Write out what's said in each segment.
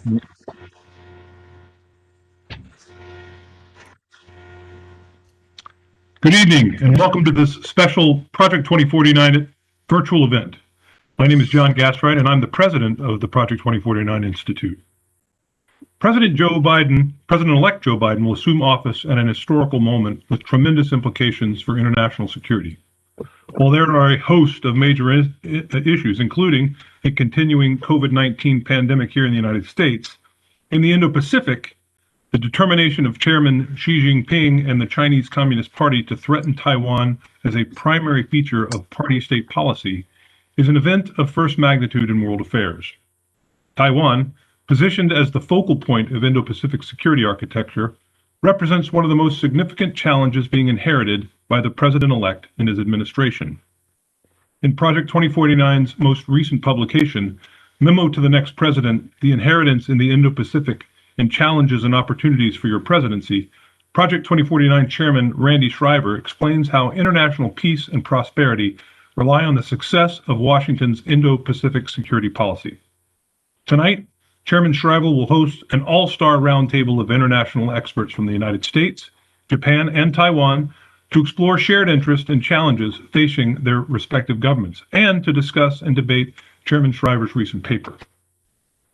Good evening, and welcome to this special Project 2049 virtual event. My name is John Gaswright, and I'm the president of the Project 2049 Institute. President-elect Joe Biden will assume office at an historical moment with tremendous implications for international security. While there are a host of major issues, including a continuing COVID-19 pandemic here in the United States, in the Indo-Pacific, the determination of Chairman Xi Jinping and the Chinese Communist Party to threaten Taiwan as a primary feature of party-state policy is an event of first magnitude in world affairs. Taiwan, positioned as the focal point of Indo-Pacific security architecture, represents one of the most significant challenges being inherited by the president-elect and his administration. In Project 2049's most recent publication, Memo to the Next President, The Inheritance in the Indo-Pacific and Challenges and Opportunities for Your Presidency, Project 2049 Chairman Randy Schriver explains how international peace and prosperity rely on the success of Washington's Indo-Pacific security policy. Tonight, Chairman Schriver will host an all-star roundtable of international experts from the United States, Japan, and Taiwan to explore shared interests and challenges facing their respective governments, and to discuss and debate Chairman Schriver's recent paper.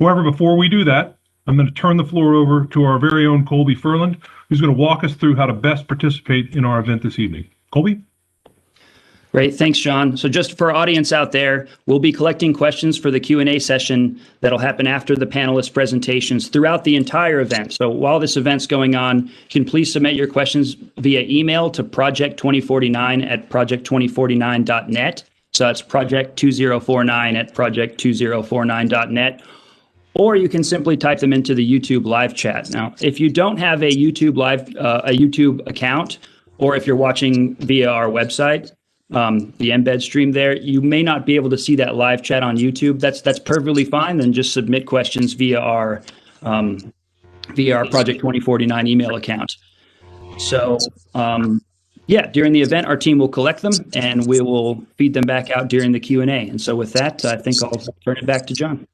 However, before we do that, I'm going to turn the floor over to our very own Colby Furland, who's going to walk us through how to best participate in our event this evening. Colby? Great, thanks, John. So just for our audience out there, we'll be collecting questions for the Q&A session that'll happen after the panelist presentations throughout the entire event. So while this event's going on, you can please submit your questions via email to project2049@project2049.net. So that's project2049@project2049.net. Or you can simply type them into the YouTube live chat. Now, if you don't have a YouTube account, or if you're watching via our website, the embed stream there, you may not be able to see that live chat on YouTube. That's perfectly fine. Then just submit questions via our Project 2049 email account. So during the event, our team will collect them and we will feed them back out during the Q&A. And so with that, I think I'll turn it back to John.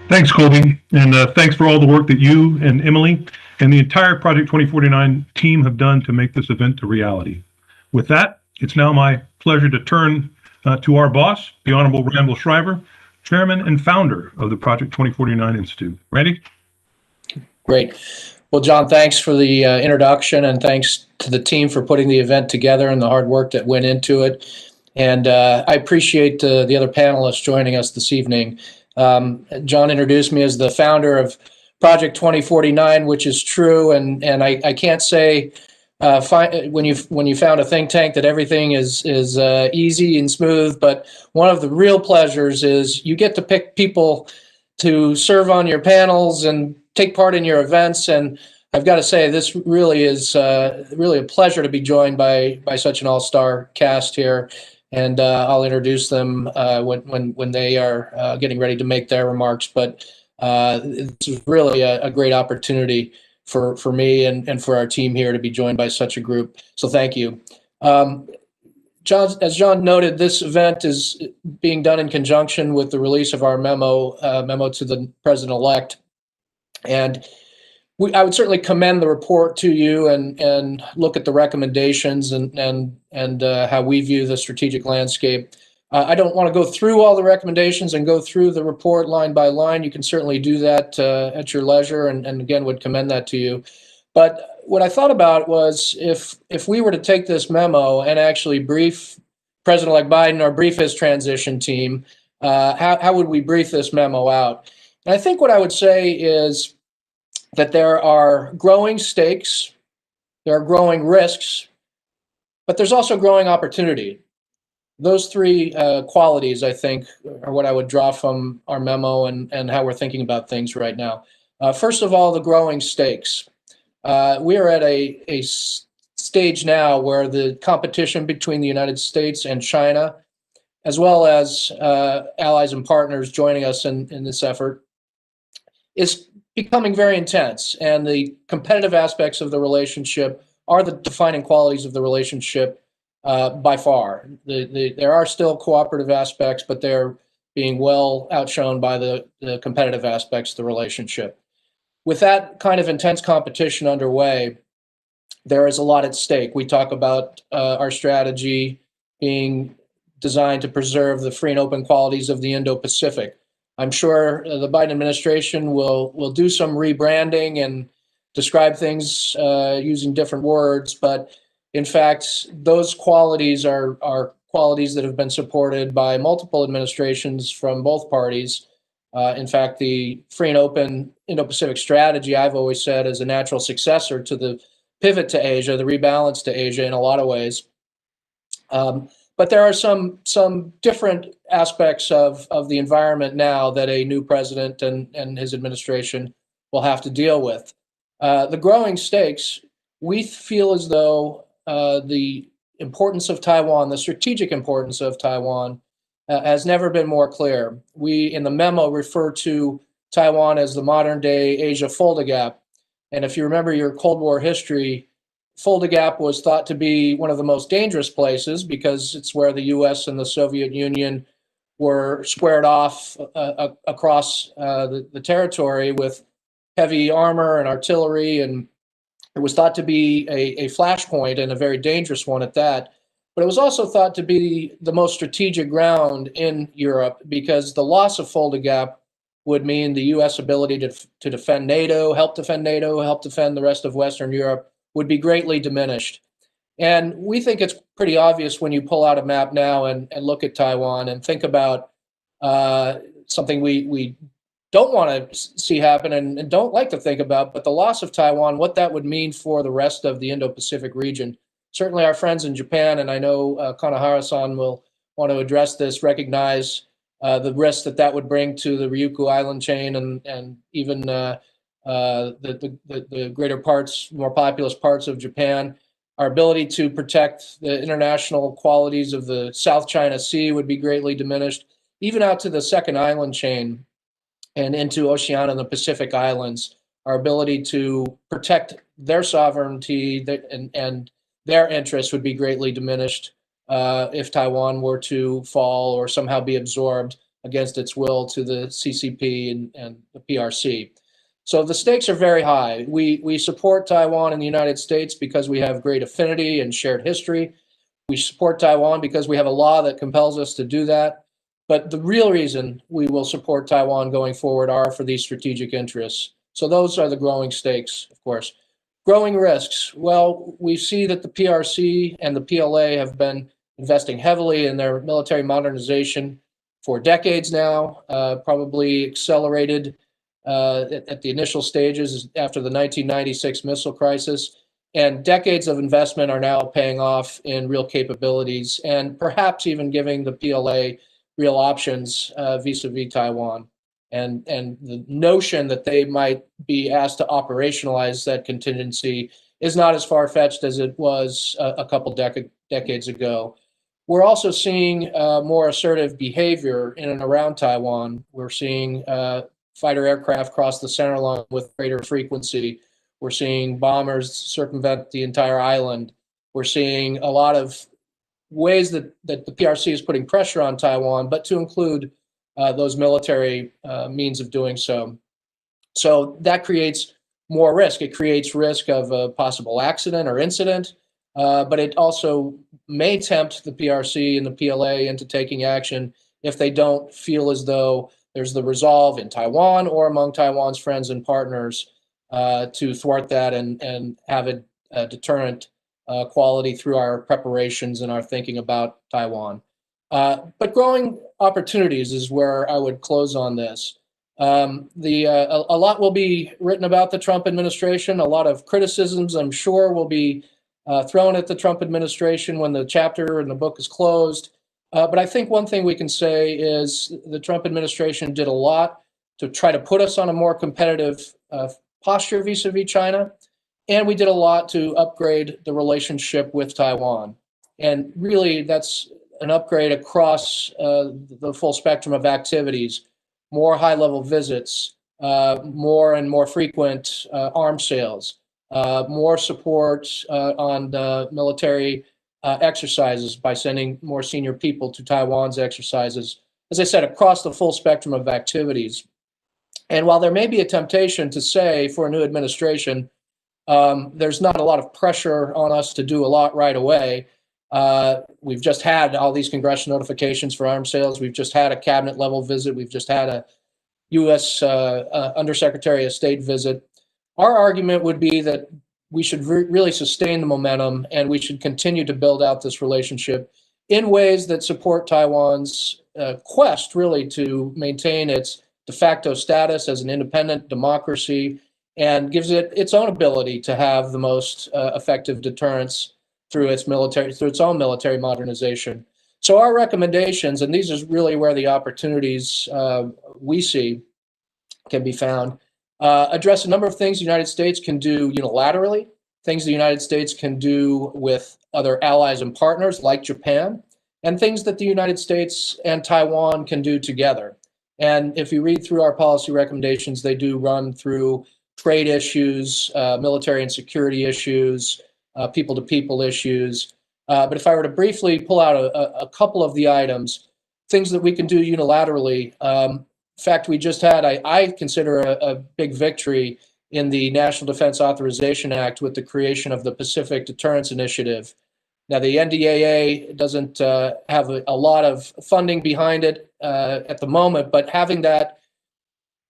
Thanks, Colby, and thanks for all the work that you and Emily and the entire Project 2049 team have done to make this event a reality. With that, it's now my pleasure to turn to our boss, the Honorable Randall Schriver, Chairman and founder of the Project 2049 Institute. Randy? Great. Well, John, thanks for the introduction, and thanks to the team for putting the event together and the hard work that went into it. And I appreciate the other panelists joining us this evening. John introduced me as the founder of Project 2049, which is true, and I can't say when you found a think tank that everything is easy and smooth, but one of the real pleasures is you get to pick people to serve on your panels and take part in your events, and I've got to say this really is really a pleasure to be joined by such an all-star cast here, and I'll introduce them when they are getting ready to make their remarks, but this is really a great opportunity for me and for our team here to be joined by such a group. So thank you. John, as John noted, this event is being done in conjunction with the release of our memo to the president-elect. And I would certainly commend the report to you and look at the recommendations and how we view the strategic landscape. I don't want to go through all the recommendations and go through the report line by line. You can certainly do that at your leisure, and again, would commend that to you. But what I thought about was if we were to take this memo and actually brief President-elect Biden or brief his transition team, how would we brief this memo out? And I think what I would say is that there are growing stakes, there are growing risks, but there's also growing opportunity. Those three qualities, I think, are what I would draw from our memo and how we're thinking about things right now. First of all, the growing stakes. We are at a stage now where the competition between the United States and China, as well as allies and partners joining us in this effort, is becoming very intense. And the competitive aspects of the relationship are the defining qualities of the relationship by far. There are still cooperative aspects, but they're being well outshone by the competitive aspects of the relationship. With that kind of intense competition underway, there is a lot at stake. We talk about our strategy being designed to preserve the free and open qualities of the Indo-Pacific. I'm sure the Biden administration will do some rebranding and describe things using different words, but in fact, those qualities are qualities that have been supported by multiple administrations from both parties. In fact, the free and open Indo-Pacific strategy, I've always said, is a natural successor to the pivot to Asia, the rebalance to Asia in a lot of ways. But there are some different aspects of the environment now that a new president and his administration will have to deal with. The growing stakes, we feel as though the importance of Taiwan, the strategic importance of Taiwan, has never been more clear. We, in the memo, refer to Taiwan as the modern day Asia Fulda Gap. And if you remember your Cold War history, Fulda Gap was thought to be one of the most dangerous places because it's where the U.S. and the Soviet Union were squared off across the territory with heavy armor and artillery, and it was thought to be a flashpoint and a very dangerous one at that. But it was also thought to be the most strategic ground in Europe because the loss of Fulda Gap would mean the U.S. ability to defend NATO, help defend the rest of Western Europe would be greatly diminished. And we think it's pretty obvious when you pull out a map now and look at Taiwan and think about something we don't want to see happen and don't like to think about, but the loss of Taiwan, what that would mean for the rest of the Indo-Pacific region. Certainly our friends in Japan, and I know Kanahara-san will want to address this, recognize the risk that would bring to the Ryukyu Island chain and even the greater parts, more populous parts of Japan. Our ability to protect the international qualities of the South China Sea would be greatly diminished, even out to the second island chain and into Oceania and the Pacific Islands. Our ability to protect their sovereignty and their interests would be greatly diminished if Taiwan were to fall or somehow be absorbed against its will to the CCP and the PRC. So the stakes are very high. We support Taiwan in the United States because we have great affinity and shared history. We support Taiwan because we have a law that compels us to do that. But the real reason we will support Taiwan going forward are for these strategic interests. So those are the growing stakes, of course. Growing risks. Well, we see that the PRC and the PLA have been investing heavily in their military modernization for decades now, probably accelerated at the initial stages after the 1996 missile crisis. And decades of investment are now paying off in real capabilities and perhaps even giving the PLA real options vis-a-vis Taiwan. And the notion that they might be asked to operationalize that contingency is not as far-fetched as it was a couple decades ago. We're also seeing more assertive behavior in and around Taiwan. We're seeing fighter aircraft cross the center line with greater frequency. We're seeing bombers circumvent the entire island. We're seeing a lot of ways that the PRC is putting pressure on Taiwan, but to include those military means of doing so. So that creates more risk. It creates risk of a possible accident or incident, but it also may tempt the PRC and the PLA into taking action if they don't feel as though there's the resolve in Taiwan or among Taiwan's friends and partners to thwart that and have a deterrent quality through our preparations and our thinking about Taiwan. But growing opportunities is where I would close on this. A lot will be written about the Trump administration. A lot of criticisms, I'm sure, will be thrown at the Trump administration when the chapter in the book is closed. But I think one thing we can say is the Trump administration did a lot to try to put us on a more competitive posture vis-a-vis China. And we did a lot to upgrade the relationship with Taiwan. And really, that's an upgrade across the full spectrum of activities, more high-level visits, more and more frequent arms sales, more support on the military exercises by sending more senior people to Taiwan's exercises as I said, across the full spectrum of activities. And while there may be a temptation to say for a new administration, there's not a lot of pressure on us to do a lot right away. We've just had all these congressional notifications for arms sales. We've just had a cabinet level visit. We've just had a U.S. Undersecretary of State visit. Our argument would be that we should really sustain the momentum, and we should continue to build out this relationship in ways that support Taiwan's quest really to maintain its de facto status as an independent democracy, and gives it its own ability to have the most effective deterrence through its own military modernization. So our recommendations, and these is really where the opportunities we see can be found, address a number of things the United States can do unilaterally, things the United States can do with other allies and partners like Japan, and things that the United States and Taiwan can do together. And if you read through our policy recommendations, they do run through trade issues, military and security issues, people-to-people issues. But if I were to briefly pull out a couple of the items, things that we can do unilaterally, in fact, we just had, I consider a big victory in the National Defense Authorization Act with the creation of the Pacific Deterrence Initiative. Now, the NDAA doesn't have a lot of funding behind it at the moment, but having that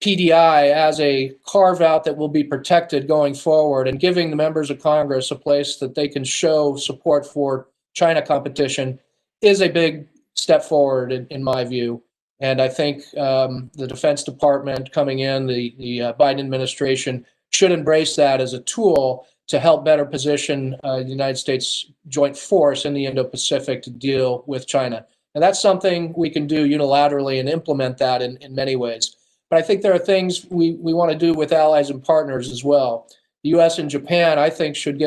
PDI as a carve-out that will be protected going forward and giving the members of Congress a place that they can show support for China competition is a big step forward in my view. And I think the Defense Department coming in, the Biden administration should embrace that as a tool to help better position the United States joint force in the Indo-Pacific to deal with China. And that's something we can do unilaterally and implement that in many ways. But I think there are things we want to do with allies and partners as well. The U.S. and Japan, I think, should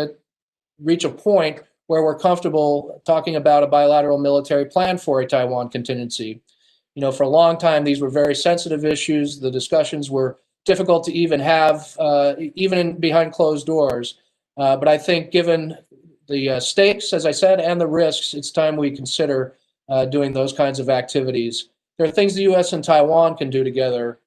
reach a point where we're comfortable talking about a bilateral military plan for a Taiwan contingency. You know, for a long time, these were very sensitive issues. The discussions were difficult to even have, even behind closed doors. But I think given the stakes, as I said, and the risks, it's time we consider doing those kinds of activities. There are things the U.S. and Taiwan can do together.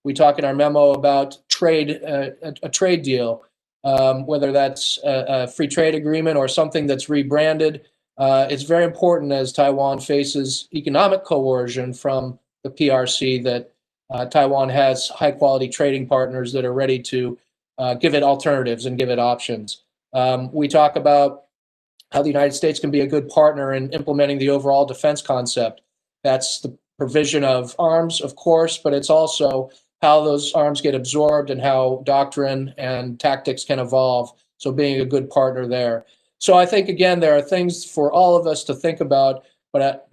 We talk in our memo about trade, a trade deal, whether that's a free trade agreement or something that's rebranded. It's very important as Taiwan faces economic coercion from the PRC that Taiwan has high-quality trading partners that are ready to give it alternatives and give it options. We talk about how the United States can be a good partner in implementing the overall defense concept. That's the provision of arms, of course, but it's also how those arms get absorbed and how doctrine and tactics can evolve. So being a good partner there. So I think, again, there are things for all of us to think about, but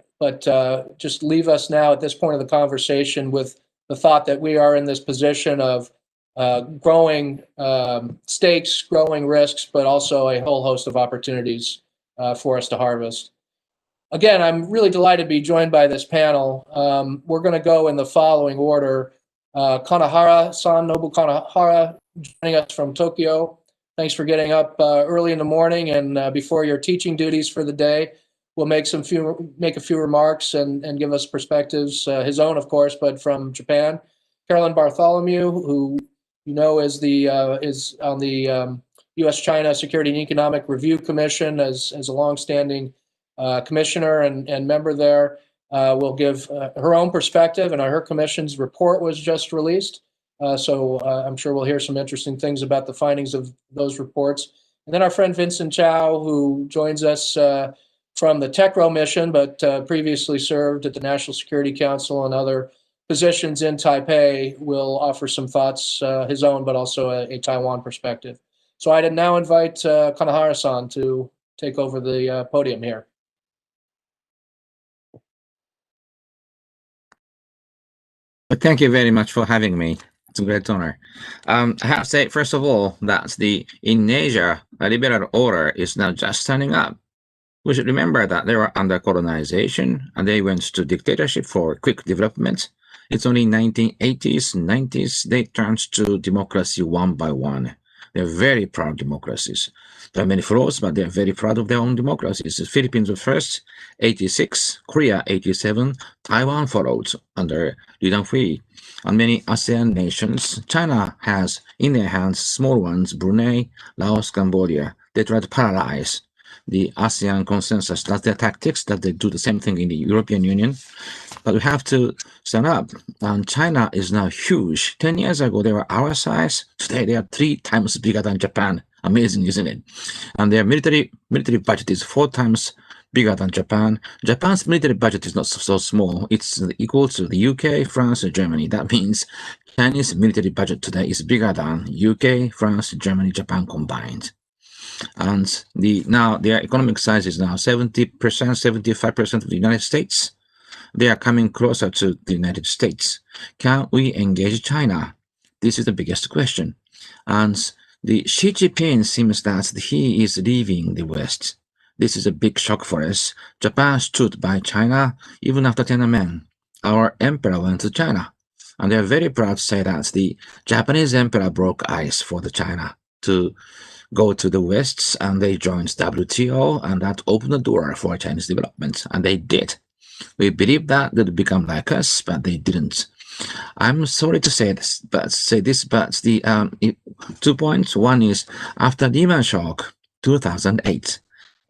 just leave us now at this point of the conversation with the thought that we are in this position of growing stakes, growing risks, but also a whole host of opportunities for us to harvest. Again, I'm really delighted to be joined by this panel. We're going to go in the following order. Kanahara-san, Nobu Kanahara, joining us from Tokyo. Thanks for getting up early in the morning and before your teaching duties for the day. We'll make a few remarks and give us perspectives, his own, of course, but from Japan. Carolyn Bartholomew, who you know is on the U.S.-China Security and Economic Review Commission as a longstanding commissioner and member there, will give her own perspective, and her commission's report was just released. So I'm sure we'll hear some interesting things about the findings of those reports. And then our friend Vincent Chow, who joins us from the TECRO mission, but previously served at the National Security Council and other positions in Taipei, will offer some thoughts, his own, but also a Taiwan perspective. So I'd now invite Kanahara-san to take over the podium here. Thank you very much for having me. It's a great honor. I have to say, first of all, that in Asia, a liberal order is now just turning up. We should remember that they were under colonization and they went to dictatorship for quick development. It's only 1980s, 90s, they turned to democracy one by one. They're very proud democracies. There are many flaws, but they're very proud of their own democracies. The Philippines was first, 86, Korea 87, Taiwan followed under Li Danghui. And many ASEAN nations, China has in their hands small ones, Brunei, Laos, Cambodia. They try to paralyze the ASEAN consensus. That's their tactics, that they do the same thing in the European Union. But we have to stand up. And China is now huge. 10 years ago, they were our size. Today, they are 3 times bigger than Japan. Amazing, isn't it? And their military budget is 4 times bigger than Japan. Japan's military budget is not so small. It's equal to the UK, France, and Germany. That means Chinese military budget today is bigger than UK, France, Germany, Japan combined. And now their economic size is now 70%, 75% of the United States. They are coming closer to the United States. Can we engage China? This is the biggest question. And the Xi Jinping seems that he is leaving the West. This is a big shock for us. Japan stood by China even after Tiananmen. Our emperor went to China. And they're very proud to say that the Japanese emperor broke ice for the China to go to the West, and they joined WTO, and that opened the door for Chinese development, and they did. We believe that they'd become like us, but they didn't. I'm sorry to say this, but the 2 points. One is after Lehman shock, 2008,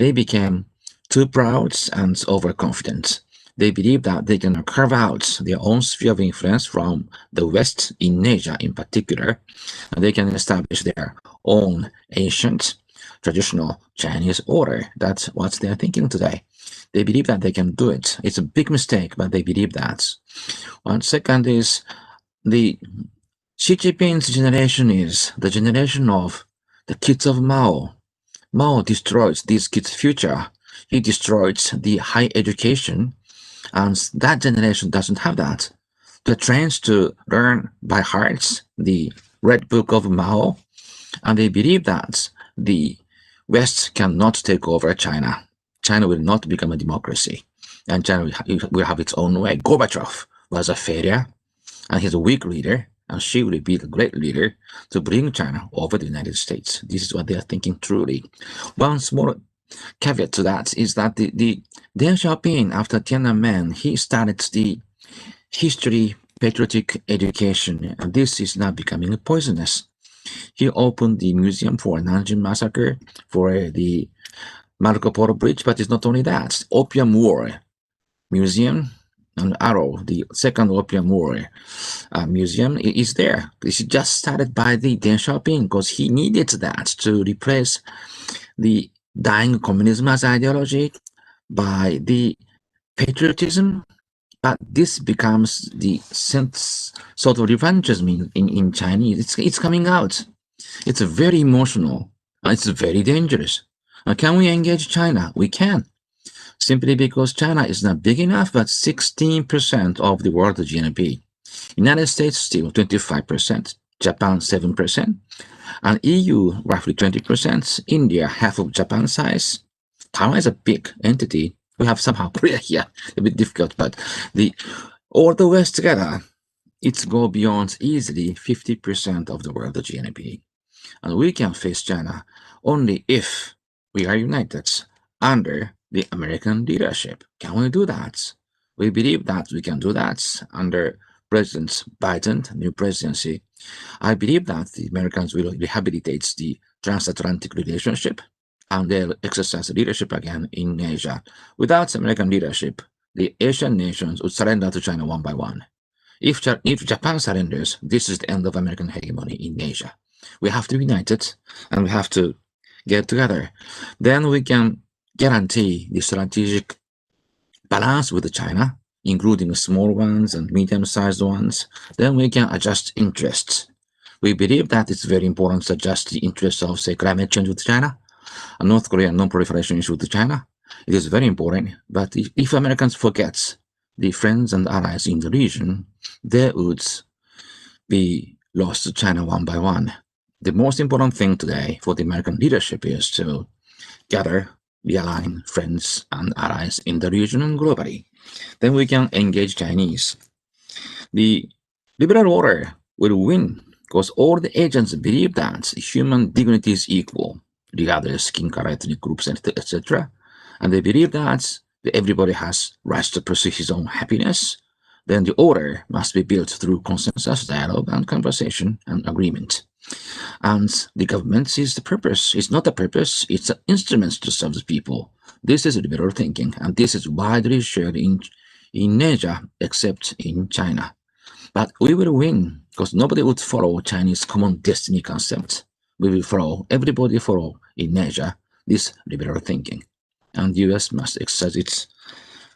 they became too proud and overconfident. They believe that they can carve out their own sphere of influence from the West, in Asia in particular, and they can establish their own ancient, traditional Chinese order. That's what they're thinking today. They believe that they can do it. It's a big mistake, but they believe that. One second is the Xi Jinping's generation is the generation of the kids of Mao. Mao destroys these kids' future. He destroys the high education, and that generation doesn't have that. They're trained to learn by heart the Red Book of Mao, and they believe that the West cannot take over China. China will not become a democracy, and China will have its own way. Gorbachev was a failure, and he's a weak leader, and Xi will be the great leader to bring China over the United States. This is what they are thinking truly. One small caveat to that is that the Deng Xiaoping, after Tiananmen, he started the history patriotic education, and this is now becoming poisonous. He opened the museum for Nanjing massacre, for the Marco Polo Bridge, but it's not only that. Opium War Museum and Arrow, the second Opium War museum, is there. This is just started by the Deng Xiaoping because he needed that to replace the dying communism as ideology by the patriotism. But this becomes the sense, sort of revanchism in Chinese. It's coming out. It's very emotional. It's very dangerous. Can we engage China? We can. Simply because China is not big enough, but 16% of the world GNP. United States still 25%, Japan 7%, and EU roughly 20%, India half of Japan size. Taiwan is a big entity. We have somehow Korea here, a bit difficult, but all the West together, it's go beyond easily 50% of the world GNP. And we can face China only if we are united under the American leadership. Can we do that? We believe that we can do that under President Biden, new presidency. I believe that the Americans will rehabilitate the transatlantic relationship and they'll exercise leadership again in Asia. Without American leadership, the Asian nations would surrender to China one by one. If Japan surrenders, this is the end of American hegemony in Asia. We have to be united and we have to get together. Then we can guarantee the strategic balance with China, including small ones and medium-sized ones. Then we can adjust interests. We believe that it's very important to adjust the interests of, say, climate change with China, and North Korean non-proliferation issue with China. It is very important. But if Americans forget the friends and allies in the region, they would be lost to China one by one. The most important thing today for the American leadership is to gather, realign friends and allies in the region and globally. Then we can engage Chinese. The liberal order will win because all the agents believe that human dignity is equal, regardless of skin color, ethnic groups, etc. And they believe that everybody has rights to pursue his own happiness. Then the order must be built through consensus, dialogue, and conversation and agreement. And the government sees the purpose. It's not the purpose, it's an instrument to serve the people. This is liberal thinking, and this is widely shared in Asia, except in China. But we will win, because nobody would follow Chinese common destiny concept. We will follow, everybody follow in Asia, this liberal thinking. And the US must exercise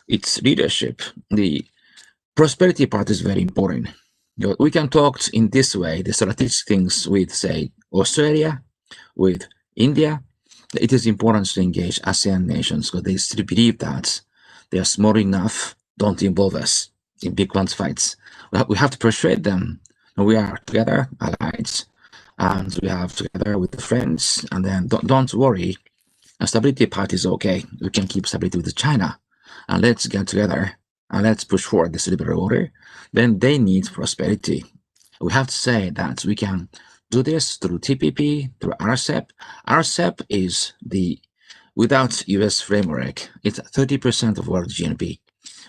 its leadership. The prosperity part is very important. We can talk in this way, the strategic things with, say, Australia, with India. It is important to engage ASEAN nations because they still believe that they are small enough, don't involve us in big ones fights. We have to persuade them. We are together, allies, and we have together with the friends. And then don't worry, a stability part is okay. We can keep stability with China, and let's get together and let's push forward this liberal order. Then they need prosperity. We have to say that we can do this through TPP, through RCEP. RCEP is without US framework, it's 30% of world GNP.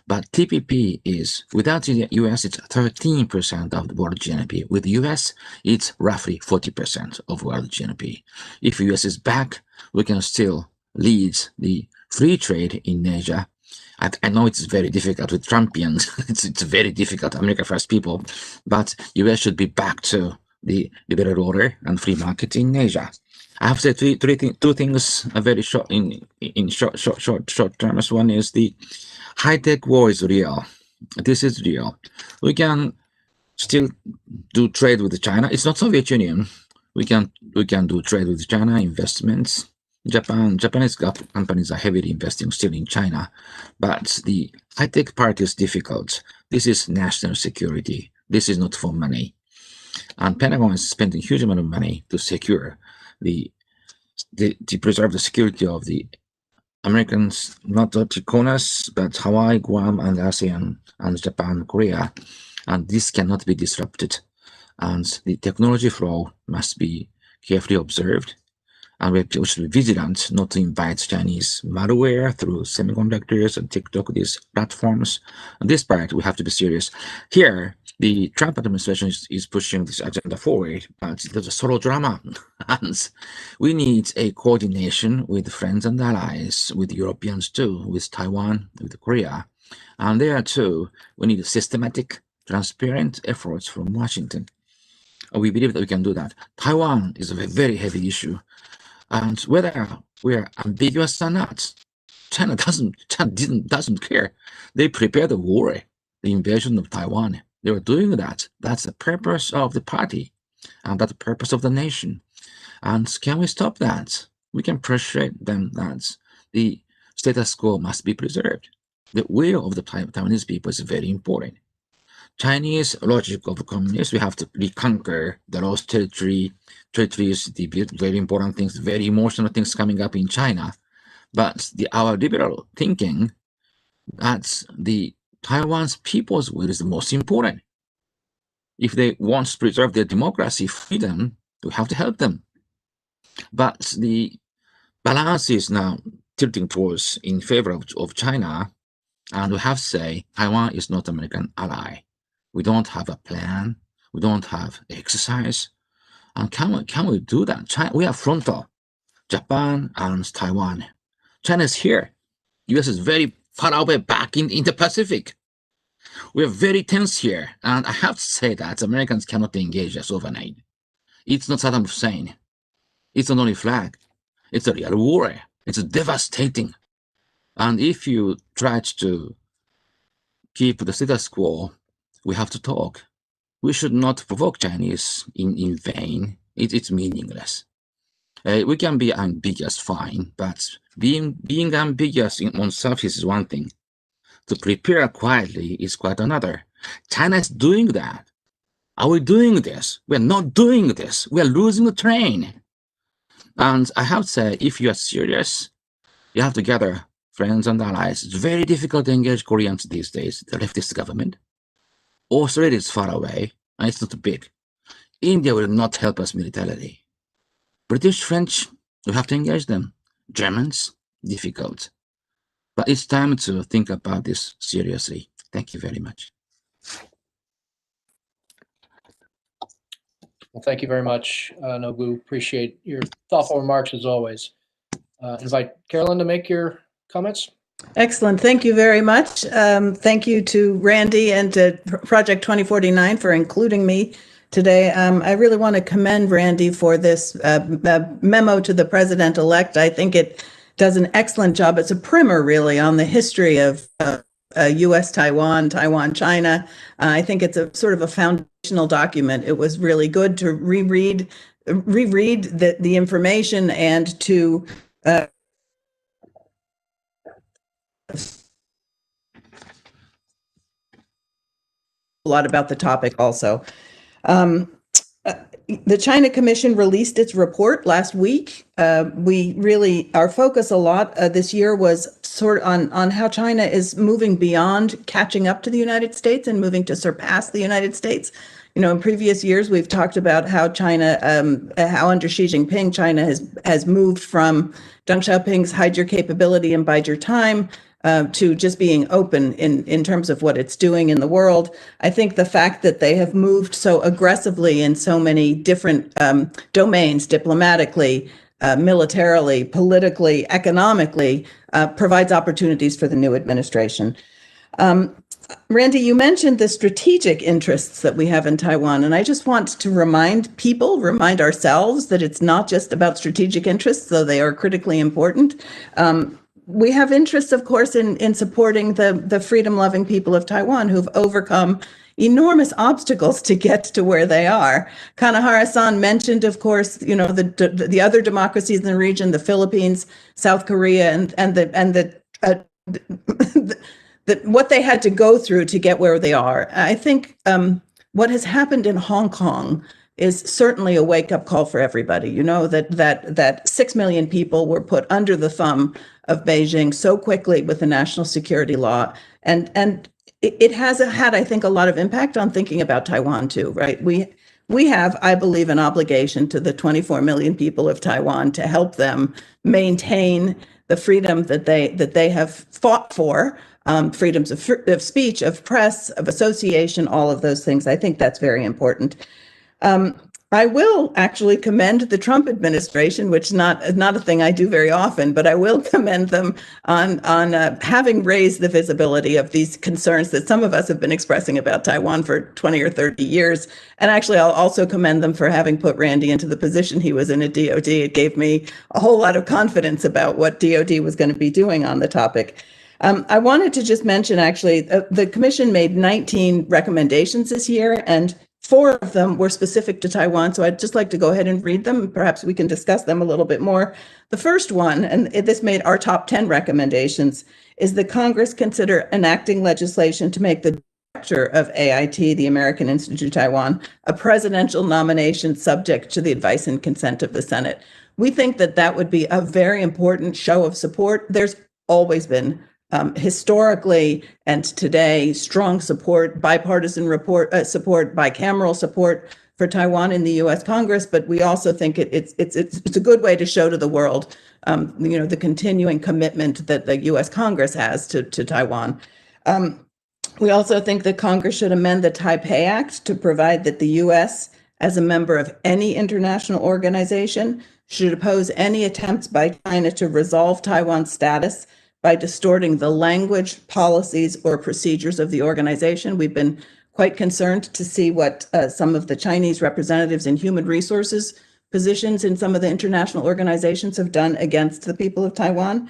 But TPP is, without the US, it's 13% of the world GNP. With the US, it's roughly 40% of world GNP. If US is back, we can still lead the free trade in Asia. I know it's very difficult with Trumpians. it's very difficult, America First people, but US should be back to the liberal order and free market in Asia. I have to say two things very short in short terms. One is the high-tech war is real. This is real. We can still do trade with China. It's not Soviet Union. We can do trade with China, investments. Japanese companies are heavily investing still in China, but the high-tech part is difficult. This is national security. This is not for money. And Pentagon is spending huge amount of money to secure to preserve the security of the Americans, not the Chiconas, but Hawaii, Guam, and ASEAN, and Japan, Korea. And this cannot be disrupted. And the technology flow must be carefully observed. And we should be vigilant not to invite Chinese malware through semiconductors and TikTok, these platforms. On this part, we have to be serious. Here, the Trump administration is pushing this agenda forward, but there's a solo drama. And we need a coordination with friends and allies, with Europeans too, with Taiwan, with Korea. And there too, we need systematic, transparent efforts from Washington. We believe that we can do that. Taiwan is a very heavy issue. And whether we are ambiguous or not, China doesn't care. They prepared the war, the invasion of Taiwan. They were doing that. That's the purpose of the party, and that's the purpose of the nation. And can we stop that? We can persuade them that the status quo must be preserved. The will of the Taiwanese people is very important. Chinese logic of the communists, we have to reconquer the lost territories, the very important things, very emotional things coming up in China. But our liberal thinking, that's the Taiwan's people's will is the most important. If they want to preserve their democracy, freedom, we have to help them. But the balance is now tilting towards in favor of China, and we have to say Taiwan is not American ally. We don't have a plan. We don't have exercise. And can we do that? China, we are frontal. Japan and Taiwan. China is here. US is very far away back in the Pacific. We are very tense here. And I have to say that Americans cannot engage us overnight. It's not Saddam Hussein. It's not only flag. It's a real war. It's devastating. And if you try to keep the status quo, we have to talk. We should not provoke Chinese in vain. It's meaningless. We can be ambiguous, fine, but being ambiguous on surface is one thing. To prepare quietly is quite another. China is doing that. Are we doing this? We're not doing this. We're losing the train. And I have to say, if you are serious, you have to gather friends and allies. It's very difficult to engage Koreans these days, the leftist government. Australia is far away, and it's not big. India will not help us militarily. British, French, we have to engage them. Germans, difficult. But it's time to think about this seriously. Thank you very much. Well, thank you very much, Nobu. Appreciate your thoughtful remarks as always. Invite Carolyn to make your comments. Excellent. Thank you very much. Thank you to Randy and to Project 2049 for including me today. I really want to commend Randy for this memo to the president-elect. I think it does an excellent job. It's a primer, really, on the history of U.S. Taiwan, Taiwan, China. I think it's a sort of a foundational document. It was really good to reread the information and to a lot about the topic also. The China Commission released its report last week. Our focus a lot this year was sort of on how China is moving beyond catching up to the United States and moving to surpass the United States. You know, in previous years, we've talked about how China, how under Xi Jinping, China has moved from Deng Xiaoping's hide your capability and bide your time to just being open in terms of what it's doing in the world. I think the fact that they have moved so aggressively in so many different domains, diplomatically, militarily, politically, economically, provides opportunities for the new administration. Randy, you mentioned the strategic interests that we have in Taiwan, and I just want to remind ourselves that it's not just about strategic interests, though they are critically important. We have interests, of course, in supporting the freedom-loving people of Taiwan who've overcome enormous obstacles to get to where they are. Kanahara-san mentioned, of course, you know, the other democracies in the region, the Philippines, South Korea, and what they had to go through to get where they are. I think what has happened in Hong Kong is certainly a wake-up call for everybody. You know, that 6 million people were put under the thumb of Beijing so quickly with the national security law. And it has had, I think, a lot of impact on thinking about Taiwan too, right? We have, I believe, an obligation to the 24 million people of Taiwan to help them maintain the freedom that they have fought for, freedoms of speech, of press, of association, all of those things. I think that's very important. I will actually commend the Trump administration, which is not a thing I do very often, but I will commend them on having raised the visibility of these concerns that some of us have been expressing about Taiwan for 20 or 30 years. And actually, I'll also commend them for having put Randy into the position he was in at DOD. It gave me a whole lot of confidence about what DOD was going to be doing on the topic. I wanted to just mention, actually, the Commission made 19 recommendations this year, and 4 of them were specific to Taiwan, so I'd just like to go ahead and read them. Perhaps we can discuss them a little bit more. The first one, and this made our top 10 recommendations, is that Congress consider enacting legislation to make the director of AIT, the American Institute of Taiwan, a presidential nomination subject to the advice and consent of the Senate. We think that that would be a very important show of support. There's always been historically and today, strong support, bipartisan support, bicameral support for Taiwan in the U.S. Congress. But we also think it's a good way to show to the world, you know, the continuing commitment that the U.S. Congress has to Taiwan. We also think that Congress should amend the Taipei Act to provide that the U.S., as a member of any international organization, should oppose any attempts by China to resolve Taiwan's status by distorting the language, policies, or procedures of the organization. We've been quite concerned to see what some of the Chinese representatives in human resources positions in some of the international organizations have done against the people of Taiwan.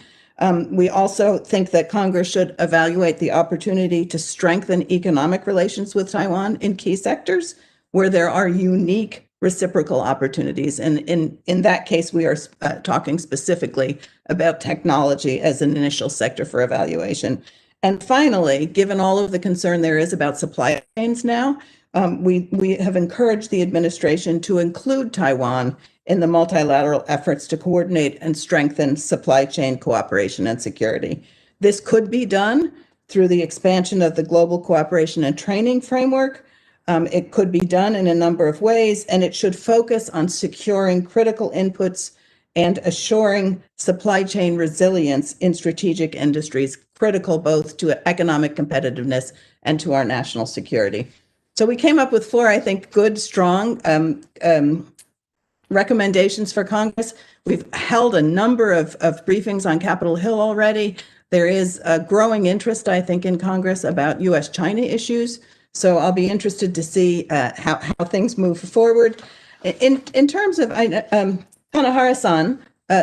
We also think that Congress should evaluate the opportunity to strengthen economic relations with Taiwan in key sectors where there are unique reciprocal opportunities. And in that case, we are talking specifically about technology as an initial sector for evaluation. And finally, given all of the concern there is about supply chains now, we have encouraged the administration to include Taiwan in the multilateral efforts to coordinate and strengthen supply chain cooperation and security. This could be done through the expansion of the Global Cooperation and Training Framework, It could be done in a number of ways, and it should focus on securing critical inputs and assuring supply chain resilience in strategic industries, critical both to economic competitiveness and to our national security. So we came up with four, I think, good, strong recommendations for Congress. We've held a number of briefings on Capitol Hill already. There is a growing interest, I think, in Congress about U.S. China issues. So I'll be interested to see how things move forward. In terms of, Kanahara-san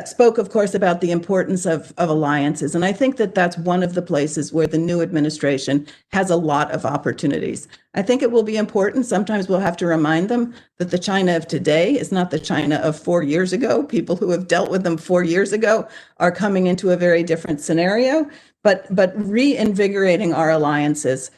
spoke, of course, about the importance of alliances. And I think that that's one of the places where the new administration has a lot of opportunities. I think it will be important. Sometimes we'll have to remind them that the China of today is not the China of 4 years ago. People who have dealt with them 4 years ago are coming into a very different scenario. But reinvigorating our alliances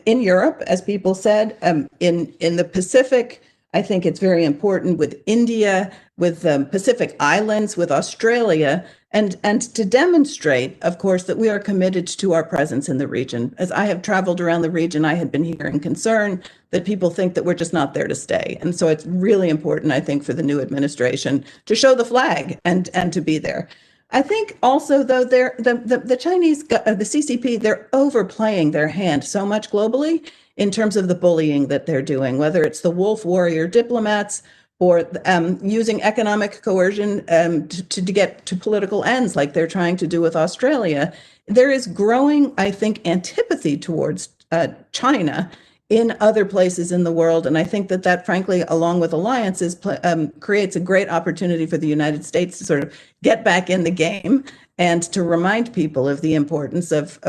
in Europe, as people said, in the Pacific, I think it's very important with India, with the Pacific Islands, with Australia, and to demonstrate, of course, that we are committed to our presence in the region. As I have traveled around the region, I had been hearing concern that people think that we're just not there to stay. And so it's really important, I think, for the new administration to show the flag and to be there. I think also, though, the Chinese, the CCP, they're overplaying their hand so much globally in terms of the bullying that they're doing, whether it's the wolf warrior diplomats or using economic coercion to get to political ends like they're trying to do with Australia. There is growing, I think, antipathy towards China in other places in the world. And I think that frankly, along with alliances, creates a great opportunity for the United States to sort of get back in the game and to remind people of the importance of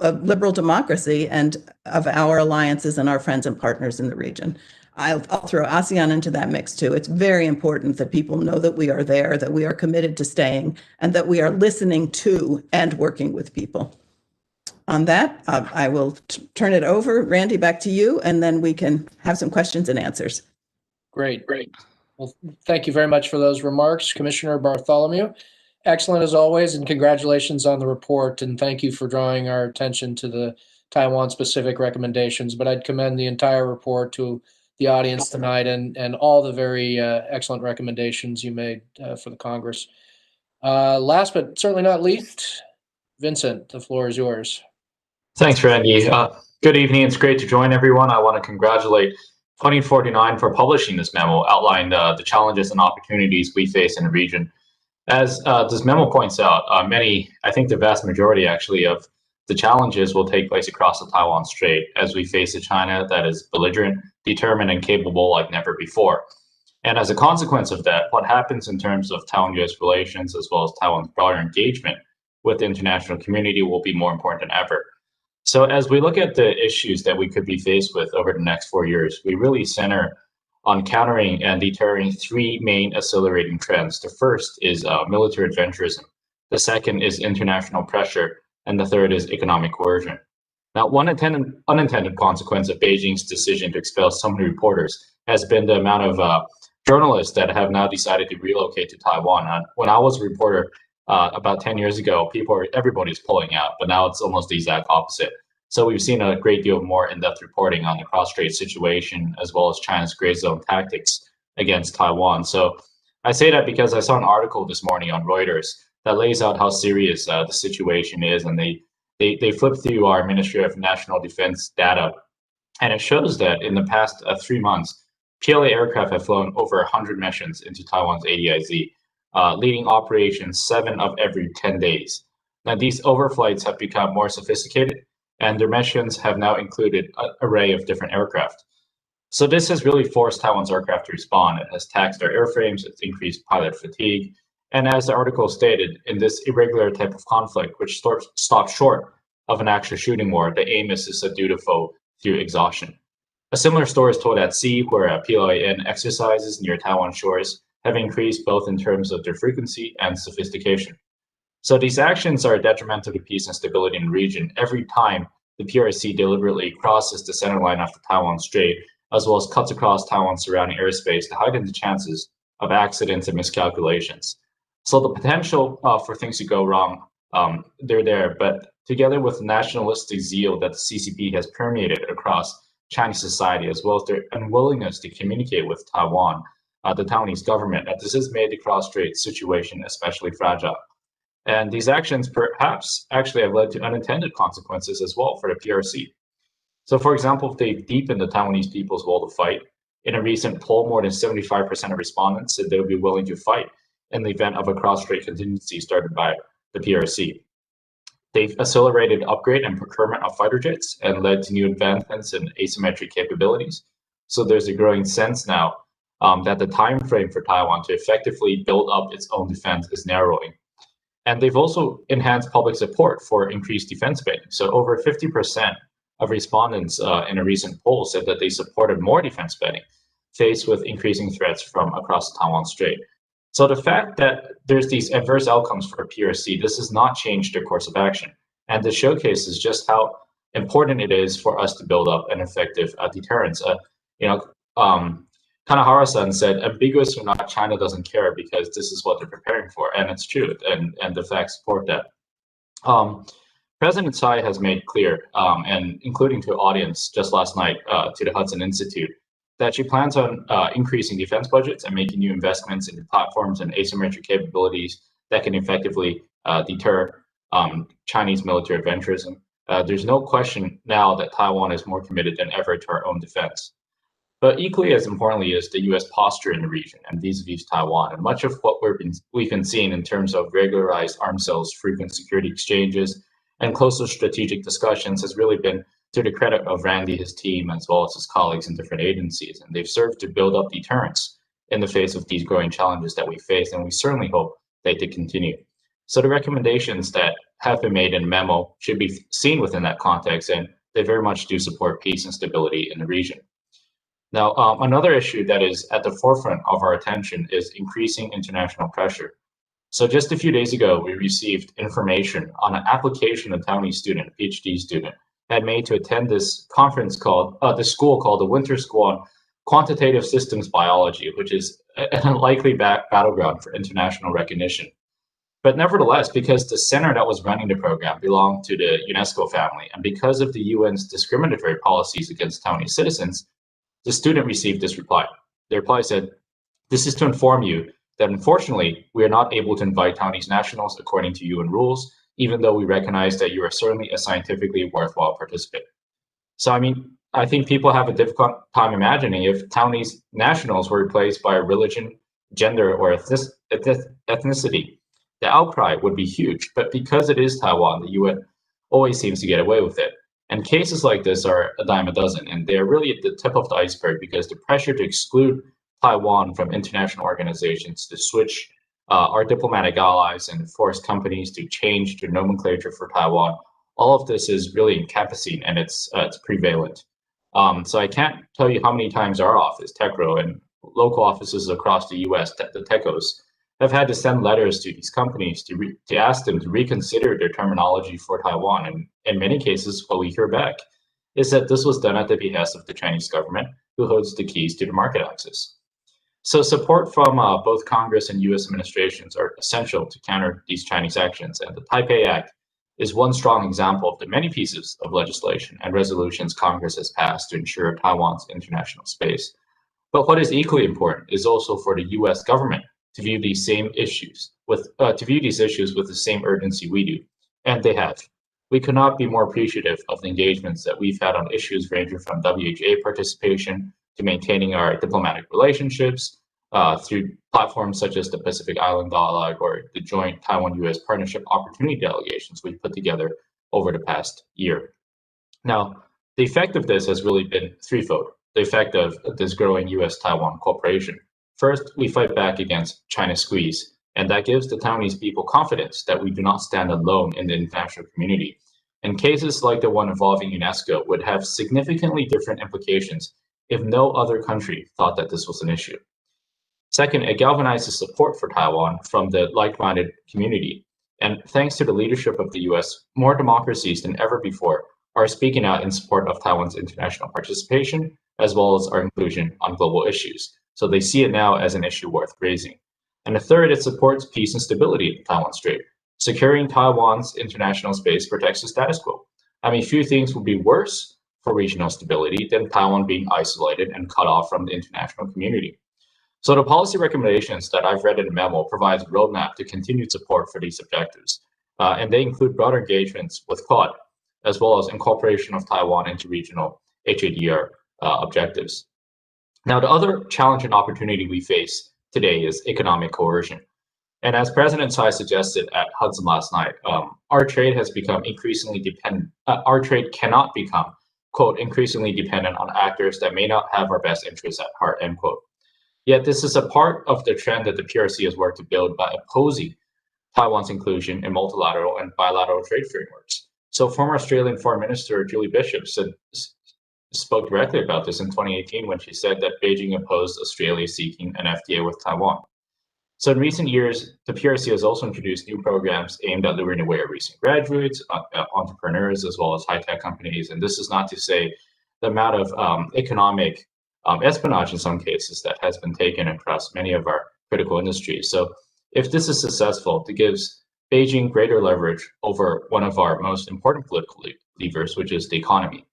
liberal democracy and of our alliances and our friends and partners in the region. I'll throw ASEAN into that mix too. It's very important that people know that we are there, that we are committed to staying, and that we are listening to and working with people. On that, I will turn it over. Randy, back to you, and then we can have some questions and answers. Great. Well, thank you very much for those remarks, Commissioner Bartholomew. Excellent as always, and congratulations on the report, and thank you for drawing our attention to the Taiwan-specific recommendations. But I'd commend the entire report to the audience tonight and all the very excellent recommendations you made for the Congress. Last but certainly not least, Vincent, the floor is yours. Thanks, Randy. Good evening. It's great to join everyone. I want to congratulate 2049 for publishing this memo, outlining the challenges and opportunities we face in the region. As this memo points out, I think the vast majority actually of the challenges will take place across the Taiwan Strait as we face a China that is belligerent, determined, and capable like never before. And as a consequence of that, what happens in terms of Taiwan-US relations as well as Taiwan's broader engagement with the international community will be more important than ever. So as we look at the issues that we could be faced with over the next 4 years, we really center on countering and deterring three main accelerating trends. The first is military adventurism. The second is international pressure. And the third is economic coercion. Now, one unintended consequence of Beijing's decision to expel so many reporters has been the amount of journalists that have now decided to relocate to Taiwan. When I was a reporter about 10 years ago, everybody's pulling out, but now it's almost the exact opposite. So we've seen a great deal more in-depth reporting on the cross-strait situation, as well as China's gray zone tactics against Taiwan. So I say that because I saw an article this morning on Reuters that lays out how serious the situation is, and they flipped through our Ministry of National Defense data, and it shows that in the past 3 months, PLA aircraft have flown over 100 missions into Taiwan's ADIZ, leading operations 7 of every 10 days. Now, these overflights have become more sophisticated, and their missions have now included an array of different aircraft. So this has really forced Taiwan's aircraft to respond. It has taxed their airframes, it's increased pilot fatigue, and as the article stated, in this irregular type of conflict, which stops short of an actual shooting war, the aim is to subdue the foe through exhaustion. A similar story is told at sea, where PLAN exercises near Taiwan shores have increased both in terms of their frequency and sophistication. So these actions are detrimental to peace and stability in the region every time the PRC deliberately crosses the center line of the Taiwan Strait, as well as cuts across Taiwan's surrounding airspace to heighten the chances of accidents and miscalculations. So the potential for things to go wrong, they're there, but together with the nationalistic zeal that the CCP has permeated across Chinese society, as well as their unwillingness to communicate with Taiwan, the Taiwanese government, that this has made the cross-strait situation especially fragile. And these actions perhaps actually have led to unintended consequences as well for the PRC. So, for example, if they've deepened the Taiwanese people's will to fight. In a recent poll, more than 75% of respondents said they would be willing to fight in the event of a cross-strait contingency started by the PRC. They've accelerated upgrade and procurement of fighter jets and led to new advancements in asymmetric capabilities. So there's a growing sense now that the time frame for Taiwan to effectively build up its own defense is narrowing. And they've also enhanced public support for increased defense spending. So over 50% of respondents in a recent poll said that they supported more defense spending faced with increasing threats from across the Taiwan Strait. So the fact that there's these adverse outcomes for PRC, this has not changed their course of action. And this showcases just how important it is for us to build up an effective deterrence. Kanahara-san said, ambiguous or not, China doesn't care because this is what they're preparing for. And it's true, and the facts support that. President Tsai has made clear, and including to audience just last night to the Hudson Institute, that she plans on increasing defense budgets and making new investments into platforms and asymmetric capabilities that can effectively deter Chinese military adventurism. There's no question now that Taiwan is more committed than ever to our own defense. But equally as importantly is the U.S. posture in the region and vis-a-vis Taiwan. And much of what we've been seeing in terms of regularized arms sales, frequent security exchanges, and closer strategic discussions has really been to the credit of Randy, his team, as well as his colleagues in different agencies. And they've served to build up deterrence in the face of these growing challenges that we face, and we certainly hope they to continue. So the recommendations that have been made in Memo should be seen within that context, and they very much do support peace and stability in the region. Now, another issue that is at the forefront of our attention is increasing international pressure. So just a few days ago, we received information on an application a Taiwanese student, a PhD student, had made to attend this conference called, this school called the Winter School on Quantitative Systems Biology, which is an unlikely battleground for international recognition. But nevertheless, because the center that was running the program belonged to the UNESCO family, and because of the UN's discriminatory policies against Taiwanese citizens, the student received this reply. The reply said, "This is to inform you that unfortunately, we are not able to invite Taiwanese nationals according to UN rules, even though we recognize that you are certainly a scientifically worthwhile participant." So, I mean, I think people have a difficult time imagining if Taiwanese nationals were replaced by a religion, gender, or ethnicity. The outcry would be huge, but because it is Taiwan, the UN always seems to get away with it. And cases like this are a dime a dozen, and they're really at the tip of the iceberg because the pressure to exclude Taiwan from international organizations, to switch our diplomatic allies and force companies to change their nomenclature for Taiwan, all of this is really encompassing and it's prevalent. So I can't tell you how many times our office, TECRO, and local offices across the U.S., the TECOs, have had to send letters to these companies to ask them to reconsider their terminology for Taiwan. And in many cases, what we hear back is that this was done at the behest of the Chinese government, who holds the keys to the market access. So support from both Congress and U.S. administrations are essential to counter these Chinese actions. And the Taipei Act is one strong example of the many pieces of legislation and resolutions Congress has passed to ensure Taiwan's international space. But what is equally important is also for the U.S. government to view these issues with the same urgency we do, and they have. We could not be more appreciative of the engagements that we've had on issues ranging from WHA participation to maintaining our diplomatic relationships through platforms such as the Pacific Island Dialogue or the joint Taiwan-U.S. Partnership Opportunity Delegations we've put together over the past year. Now, the effect of this has really been threefold. The effect of this growing U.S.-Taiwan cooperation. First, we fight back against China's squeeze, and that gives the Taiwanese people confidence that we do not stand alone in the international community. And cases like the one involving UNESCO would have significantly different implications if no other country thought that this was an issue. Second, it galvanizes support for Taiwan from the like-minded community. And thanks to the leadership of the US, more democracies than ever before are speaking out in support of Taiwan's international participation, as well as our inclusion on global issues. So they see it now as an issue worth raising. And the third, it supports peace and stability in the Taiwan Strait. Securing Taiwan's international space protects the status quo. I mean, few things would be worse for regional stability than Taiwan being isolated and cut off from the international community. So the policy recommendations that I've read in the memo provides a roadmap to continued support for these objectives. And they include broader engagements with Quad, as well as incorporation of Taiwan into regional HADR objectives. Now, the other challenge and opportunity we face today is economic coercion. And as President Tsai suggested at Hudson last night, our trade has become increasingly dependent. Our trade cannot become, quote, increasingly dependent on actors that may not have our best interests at heart, end quote. Yet this is a part of the trend that the PRC has worked to build by opposing Taiwan's inclusion in multilateral and bilateral trade frameworks. So former Australian Foreign Minister Julie Bishop spoke directly about this in 2018 when she said that Beijing opposed Australia seeking an FTA with Taiwan. So in recent years, the PRC has also introduced new programs aimed at luring away recent graduates, entrepreneurs, as well as high-tech companies. And this is not to say the amount of economic espionage in some cases that has been taken across many of our critical industries. So if this is successful, it gives Beijing greater leverage over one of our most important political levers, which is the economy.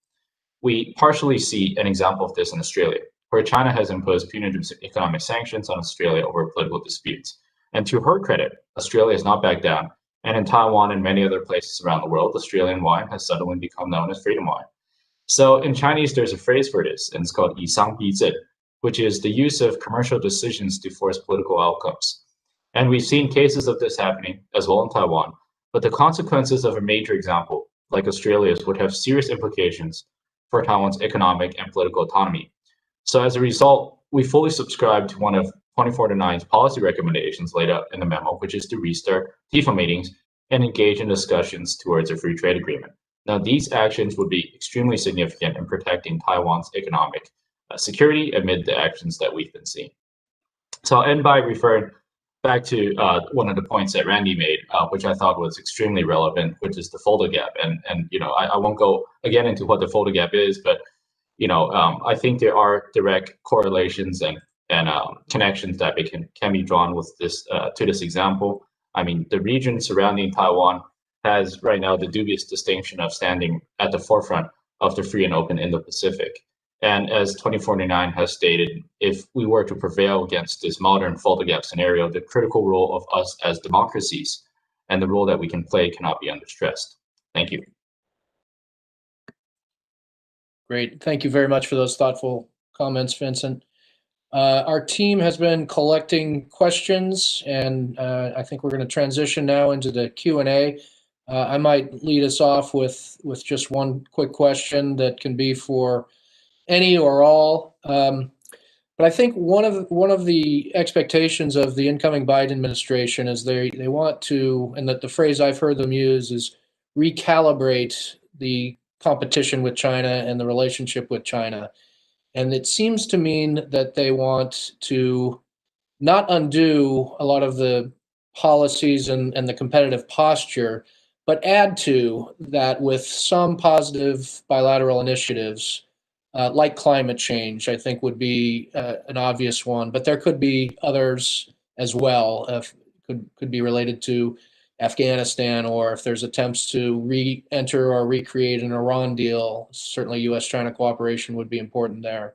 We partially see an example of this in Australia, where China has imposed punitive economic sanctions on Australia over political disputes. And to her credit, Australia has not backed down. And in Taiwan and many other places around the world, Australian wine has suddenly become known as freedom wine. So in Chinese, there's a phrase for this, and it's called 以商逼政, which is the use of commercial decisions to force political outcomes. And we've seen cases of this happening as well in Taiwan, but the consequences of a major example, like Australia's, would have serious implications for Taiwan's economic and political autonomy. So as a result, we fully subscribe to one of 2049's policy recommendations laid out in the memo, which is to restart TIFA meetings and engage in discussions towards a free trade agreement. Now, these actions would be extremely significant in protecting Taiwan's economic security amid the actions that we've been seeing. So I'll end by referring back to one of the points that Randy made, which I thought was extremely relevant, which is the folder gap. And you know, I won't go again into what the folder gap is, but you know, I think there are direct correlations and connections that can be drawn with this to this example. I mean, the region surrounding Taiwan has right now the dubious distinction of standing at the forefront of the free and open Indo-Pacific. And as 2049 has stated, if we were to prevail against this modern folder gap scenario, the critical role of us as democracies and the role that we can play cannot be understressed. Thank you. Great. Thank you very much for those thoughtful comments, Vincent. Our team has been collecting questions, and I think we're going to transition now into the Q&A. I might lead us off with just one quick question that can be for any or all. But I think one of the expectations of the incoming Biden administration is they want to, and that the phrase I've heard them use is recalibrate the competition with China and the relationship with China. And it seems to mean that they want to not undo a lot of the policies and the competitive posture, but add to that with some positive bilateral initiatives, like climate change, I think would be an obvious one, but there could be others as well. Could be related to Afghanistan, or if there's attempts to re-enter or recreate an Iran deal, certainly U.S.-China cooperation would be important there.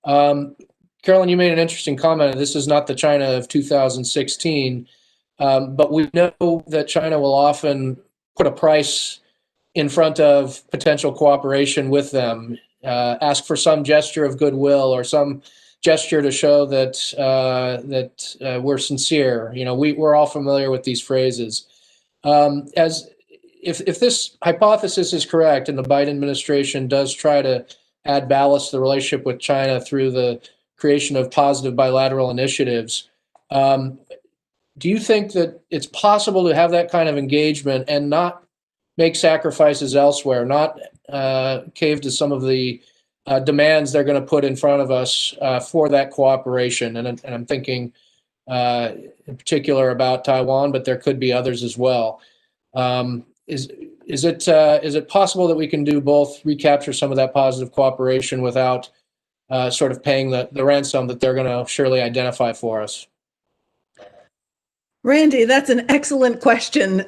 Carolyn, you made an interesting comment. This is not the China of 2016, but we know that China will often put a price in front of potential cooperation with them, ask for some gesture of goodwill or some gesture to show that we're sincere. You know, we're all familiar with these phrases. If this hypothesis is correct and the Biden administration does try to add ballast to the relationship with China through the creation of positive bilateral initiatives, do you think that it's possible to have that kind of engagement and not make sacrifices elsewhere, not cave to some of the demands they're going to put in front of us for that cooperation? And I'm thinking in particular about Taiwan, but there could be others as well. Is it possible that we can do both, recapture some of that positive cooperation without sort of paying the ransom that they're going to surely identify for us? Randy, that's an excellent question.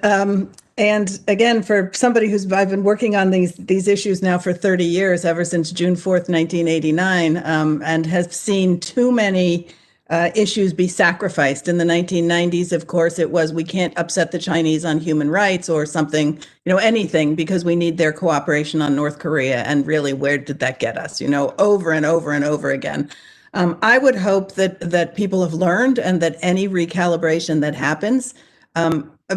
And again, for somebody I've been working on these issues now for 30 years, ever since June 4th, 1989, and has seen too many issues be sacrificed. In the 1990s, of course, it was we can't upset the Chinese on human rights or something, anything, because we need their cooperation on North Korea. And really, where did that get us? Over and over and over again. I would hope that people have learned, and that any recalibration that happens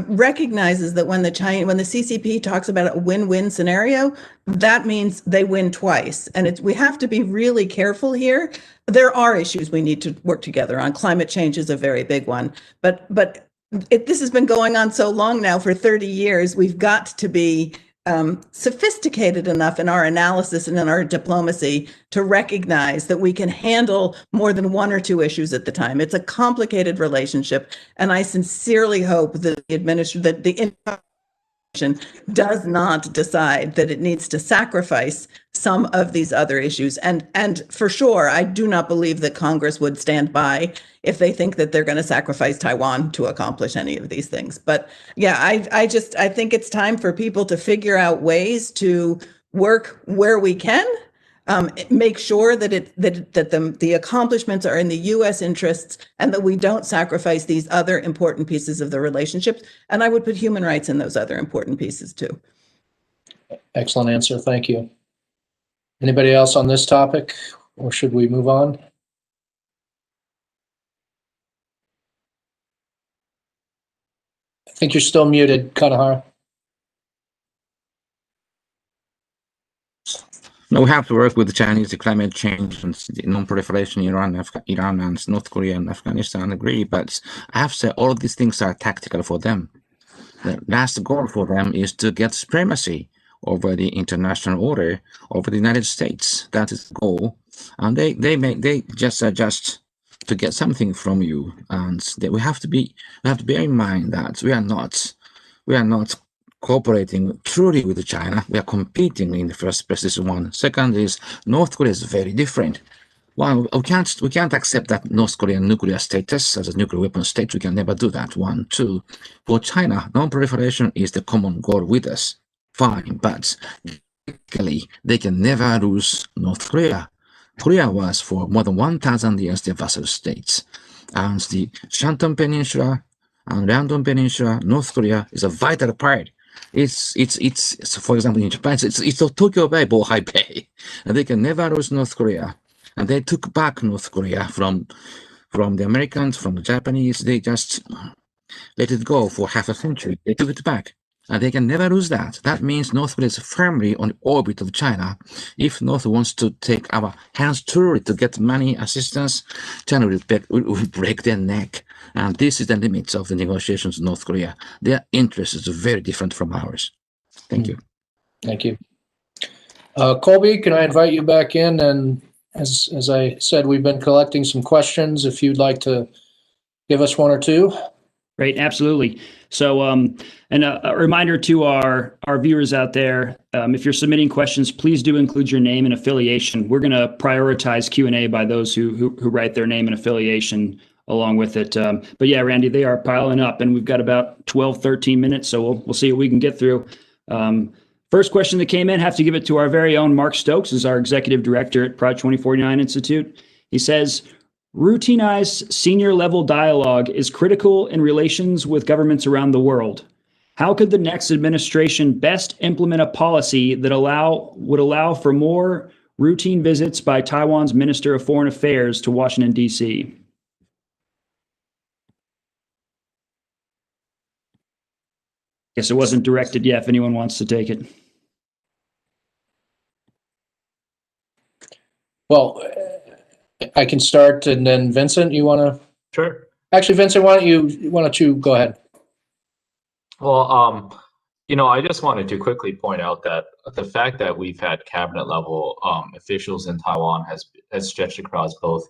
recognizes that when the CCP talks about a win-win scenario, that means they win twice. And we have to be really careful here. There are issues we need to work together on. Climate change is a very big one, but this has been going on so long now, for 30 years. We've got to be sophisticated enough in our analysis and in our diplomacy to recognize that we can handle more than one or two issues at the time. It's a complicated relationship, and I sincerely hope that the administration does not decide that it needs to sacrifice some of these other issues. And for sure, I do not believe that Congress would stand by if they think that they're going to sacrifice Taiwan to accomplish any of these things. But yeah, I think it's time for people to figure out ways to work where we can, make sure that the accomplishments are in the U.S. interests, and that we don't sacrifice these other important pieces of the relationships. And I would put human rights in those other important pieces too. Excellent answer. Thank you. Anybody else on this topic, or should we move on? I think you're still muted, Kanahara. No, we have to work with the Chinese, the climate change and the non-proliferation, Iran and North Korea and Afghanistan, agree. But I have to say, all of these things are tactical for them. The last goal for them is to get supremacy over the international order, over the United States. That is the goal. And they just adjust to get something from you. And we have to bear in mind that we are not cooperating truly with China. We are competing in the first place. This is one. Second is North Korea is very different. One, we can't accept that North Korean nuclear status as a nuclear weapon state. We can never do that. One, two. For China, non-proliferation is the common goal with us. Fine, but they can never lose North Korea. Korea was for more than 1,000 years the vassal states, and the Shantung Peninsula and Liaodong Peninsula, North Korea is a vital part. It's for example in Japan, it's Tokyo Bay, Bohai Bay, and they can never lose North Korea. And they took back North Korea from the Americans, from the Japanese. They just let it go for half a century. They took it back, and they can never lose that. That means North Korea is firmly on the orbit of China. If North wants to take our hands truly to get money assistance, China will break their neck. And this is the limits of the negotiations with North Korea. Their interest is very different from ours. Thank you. Thank you. Colby, can I invite you back in? And as I said, we've been collecting some questions. If you'd like to give us one or two. Great, absolutely. So, and a reminder to our viewers out there, if you're submitting questions, please do include your name and affiliation. We're going to prioritize Q&A by those who write their name and affiliation along with it. But yeah, Randy, they are piling up, and we've got about 12, 13 minutes, so we'll see what we can get through. First question that came in, have to give it to our very own Mark Stokes, who's our executive director at Project 2049 Institute. He says, routinized senior level dialogue is critical in relations with governments around the world. How could the next administration best implement a policy that would allow for more routine visits by Taiwan's Minister of Foreign Affairs to Washington, D.C.? Guess it wasn't directed yet, if anyone wants to take it. Well, I can start, and then Vincent, you want to? Sure. Actually, Vincent, why don't you go ahead? Well, I just wanted to quickly point out that the fact that we've had cabinet level officials in Taiwan has stretched across both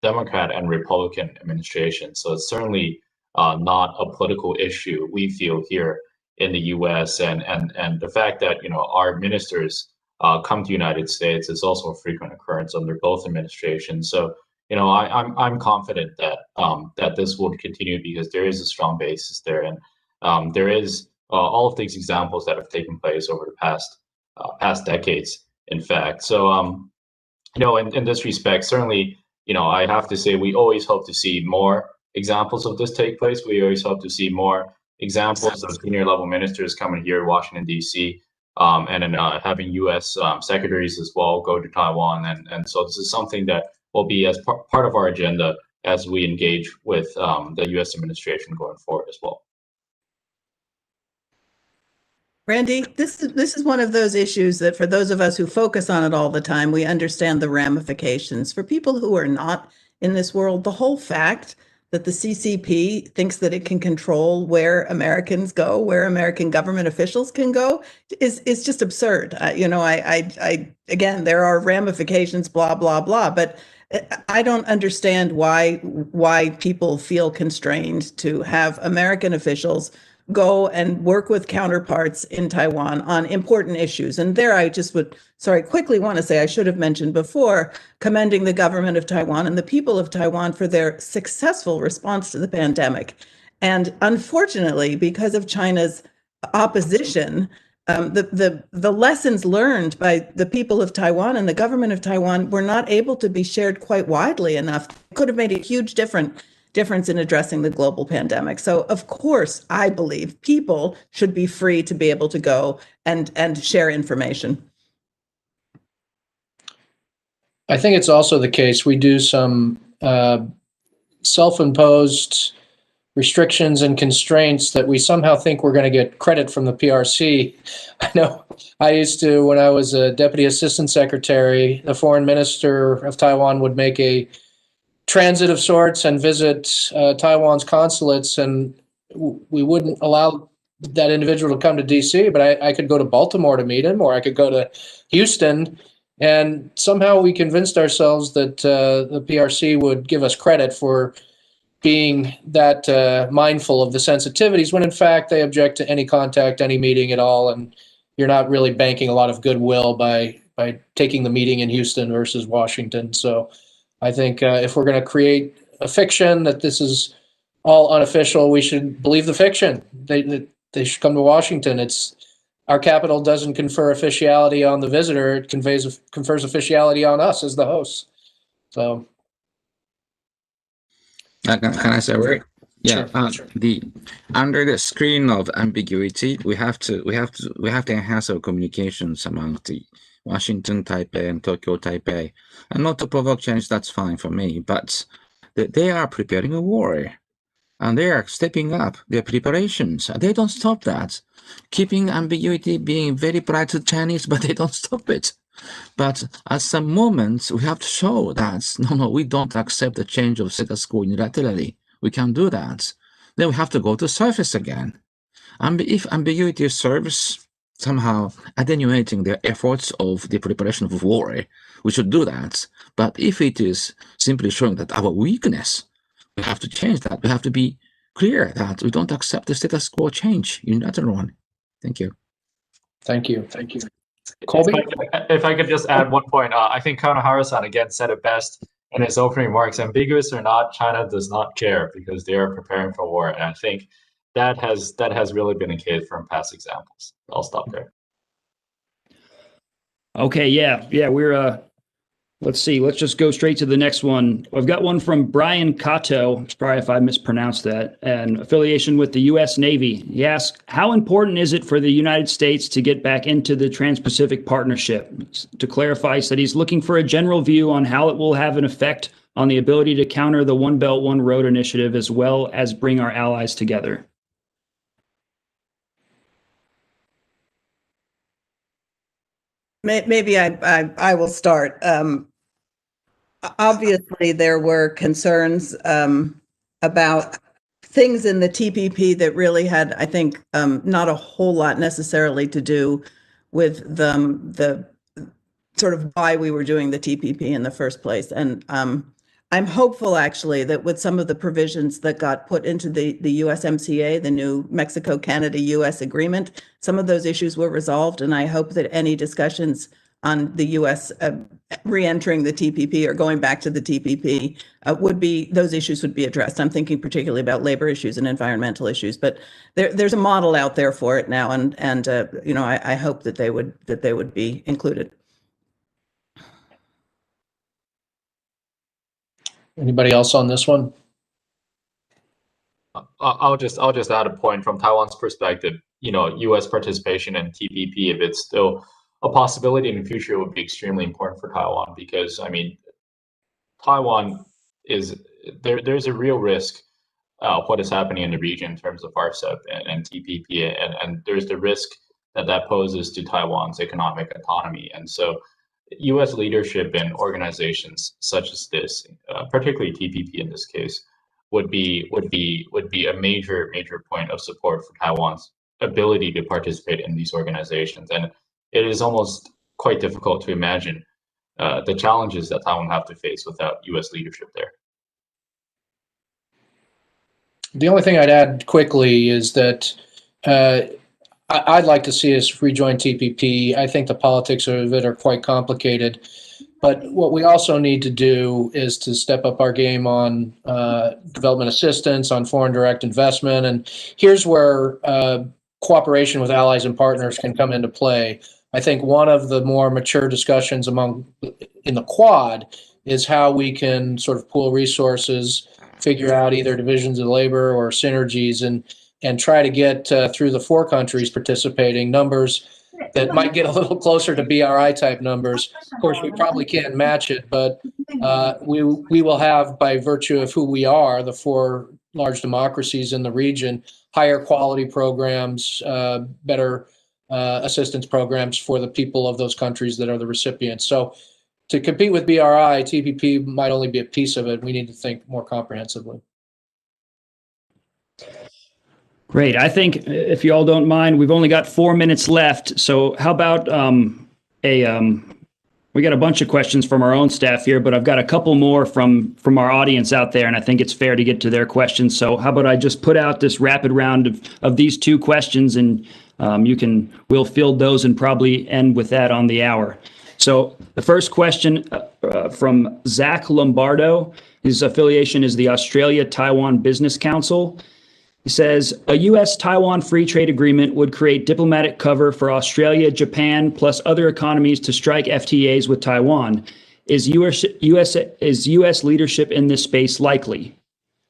Democrat and Republican administrations. So it's certainly not a political issue we feel here in the U.S. and the fact that our ministers come to the United States is also a frequent occurrence under both administrations. So I'm confident that that this will continue because there is a strong basis there, and there is all of these examples that have taken place over the past decades, in fact. So, in this respect, certainly, I have to say we always hope to see more examples of this take place. We always hope to see more examples of senior level ministers coming here in Washington, D.C., and then having U.S. Secretaries as well go to Taiwan. And so this is something that will be as part of our agenda as we engage with the U.S. administration going forward as well. Randy, this is one of those issues that for those of us who focus on it all the time, we understand the ramifications. For people who are not in this world, the whole fact that the CCP thinks that it can control where Americans go, where American government officials can go, is just absurd. Again, there are ramifications, blah, blah, blah, but I don't understand why people feel constrained to have American officials go and work with counterparts in Taiwan on important issues. And there I just would, quickly want to say, I should have mentioned before, commending the government of Taiwan and the people of Taiwan for their successful response to the pandemic. And unfortunately, because of China's opposition, the lessons learned by the people of Taiwan and the government of Taiwan were not able to be shared quite widely enough. It could have made a huge difference in addressing the global pandemic. So, of course, I believe people should be free to be able to go and share information. I think it's also the case we do some self-imposed restrictions and constraints that we somehow think we're going to get credit from the PRC. I know I used to, when I was a deputy assistant secretary, the foreign minister of Taiwan would make a transit of sorts and visit Taiwan's consulates, and we wouldn't allow that individual to come to DC, but I could go to Baltimore to meet him, or I could go to Houston, and somehow we convinced ourselves that the PRC would give us credit for being that mindful of the sensitivities, when in fact they object to any contact, any meeting at all, and you're not really banking a lot of goodwill by taking the meeting in Houston versus Washington. So I think if we're going to create a fiction that this is all unofficial, we should believe the fiction. They should come to Washington. Our capital doesn't confer officiality on the visitor; it confers officiality on us as the hosts. So, can I say a word? Yeah, sure. Under the screen of ambiguity, we have to enhance our communications among the Washington, Taipei, and Tokyo, Taipei, and not to provoke change. That's fine for me. But they are preparing a war, and they are stepping up their preparations. They don't stop that, keeping ambiguity, being very bright to Chinese, but they don't stop it. But at some moments, we have to show that no, we don't accept the change of status quo unilaterally. We can't do that. Then we have to go to surface again. And if ambiguity serves somehow attenuating the efforts of the preparation of war, we should do that. But if it is simply showing that our weakness, we have to change that. We have to be clear that we don't accept the status quo change, unilateral one. Thank you. Thank you. Colby? If I could just add one point, I think Kanohara-san again said it best in his opening remarks. Ambiguous or not, China does not care because they are preparing for war, and I think that has really been the case from past examples. I'll stop there. Okay, yeah, we're let's see, let's just go straight to the next one. I've got one from Brian Cato, sorry if I mispronounced that, and affiliation with the U.S. Navy. He asks, how important is it for the United States to get back into the Trans-Pacific Partnership? To clarify, he said he's looking for a general view on how it will have an effect on the ability to counter the One Belt, One Road initiative, as well as bring our allies together. Maybe I will start. Obviously, there were concerns about things in the TPP that really had, I think, not a whole lot necessarily to do with the sort of why we were doing the TPP in the first place. And I'm hopeful, actually, that with some of the provisions that got put into the USMCA, the new Mexico-Canada-US agreement, some of those issues were resolved. And I hope that any discussions the U.S. Re-entering the TPP or going back to the TPP those issues would be addressed. I'm thinking particularly about labor issues and environmental issues, but there's a model out there for it now, and I hope that they would be included. Anybody else on this one? I'll just add a point from Taiwan's perspective. U.S. participation in TPP, if it's still a possibility in the future, would be extremely important for Taiwan, because Taiwan is there's a real risk what is happening in the region in terms of RCEP and TPP, and there's the risk that poses to Taiwan's economic autonomy. And so U.S. leadership in organizations such as this, particularly TPP in this case, would be a major point of support for Taiwan's ability to participate in these organizations. And it is almost quite difficult to imagine the challenges that Taiwan have to face without U.S. leadership there. The only thing I'd add quickly is that I'd like to see us rejoin TPP. I think the politics of it are quite complicated. But what we also need to do is to step up our game on development assistance, on foreign direct investment. And here's where cooperation with allies and partners can come into play. I think one of the more mature discussions in the Quad is how we can sort of pool resources, figure out either divisions of labor or synergies, and try to get through the 4 countries participating numbers that might get a little closer to BRI type numbers. Of course, we probably can't match it, but we will have, by virtue of who we are, the 4 large democracies in the region, higher quality programs, better assistance programs for the people of those countries that are the recipients. So to compete with BRI, TPP might only be a piece of it. We need to think more comprehensively. Great. I think if you all don't mind, we've only got 4 minutes left. So how about we got a bunch of questions from our own staff here, but I've got a couple more from our audience out there, and I think it's fair to get to their questions. So how about I just put out this rapid round of these 2 questions, and we'll field those and probably end with that on the hour. So the first question from Zach Lombardo, his affiliation is the Australia-Taiwan Business Council. He says, a U.S. Taiwan free trade agreement would create diplomatic cover for Australia, Japan, plus other economies to strike FTAs with Taiwan. Is U.S. leadership in this space likely?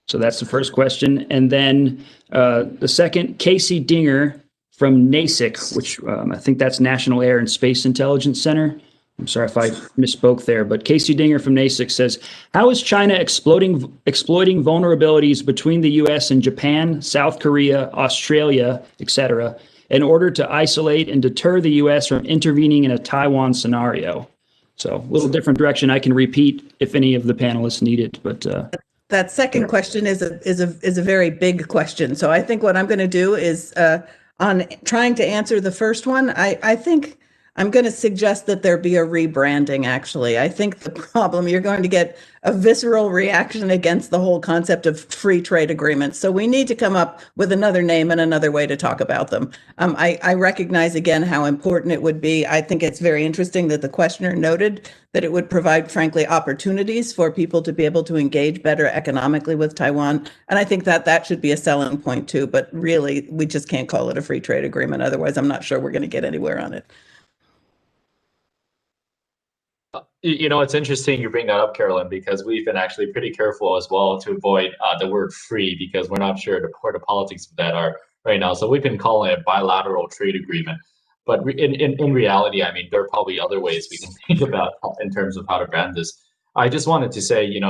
So that's the first question. And then the second, Casey Dinger from NASIC, which I think that's National Air and Space Intelligence Center. I'm sorry if I misspoke there, but Casey Dinger from NASIC says, how is China exploiting vulnerabilities between the U.S. and Japan, South Korea, Australia, etc., in order to isolate and deter the U.S. from intervening in a Taiwan scenario? So a little different direction. I can repeat if any of the panelists need it, but that second question is a very big question. So I think what I'm going to do is on trying to answer the first one, I think I'm going to suggest that there be a rebranding, actually. I think the problem, you're going to get a visceral reaction against the whole concept of free trade agreements. So we need to come up with another name and another way to talk about them. I recognize, again, how important it would be. I think it's very interesting that the questioner noted that it would provide, frankly, opportunities for people to be able to engage better economically with Taiwan. And I think that should be a selling point, too. But really, we just can't call it a free trade agreement. Otherwise, I'm not sure we're going to get anywhere on it. It's interesting you bring that up, Carolyn, because we've been actually pretty careful as well to avoid the word free, because we're not sure where the politics of that are right now. So we've been calling it a bilateral trade agreement. But in reality, I mean, there are probably other ways we can think about in terms of how to brand this. I just wanted to say,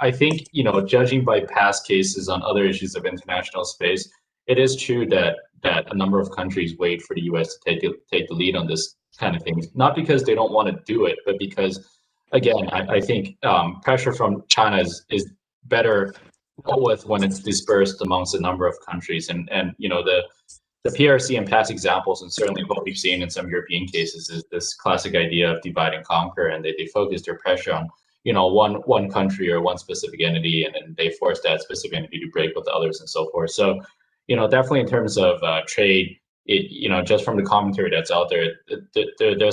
I think, judging by past cases on other issues of international space, it is true that a number of countries wait for the U.S. to take the lead on this kind of thing, not because they don't want to do it, but because, again, I think pressure from China is better dealt with when it's dispersed amongst a number of countries. And the PRC and past examples, and certainly what we've seen in some European cases, is this classic idea of divide and conquer, and they focus their pressure on one country or one specific entity, and then they force that specific entity to break with the others and so forth. So definitely in terms of trade, just from the commentary that's out there, there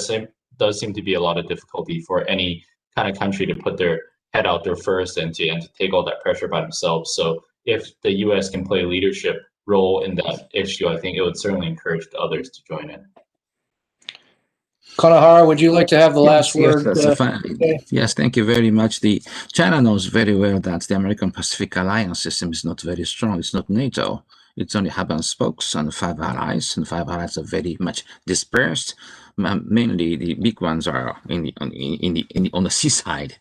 does seem to be a lot of difficulty for any kind of country to put their head out there first and to take all that pressure by themselves. So if the U.S. can play a leadership role in that issue, I think it would certainly encourage the others to join in. Kanahara, would you like to have the last word? That's fine. Yes, thank you very much. China knows very well that the American Pacific alliance system is not very strong. It's not NATO. It's only hub and spokes and five allies, and five allies are very much dispersed. Mainly, the big ones are on the seaside,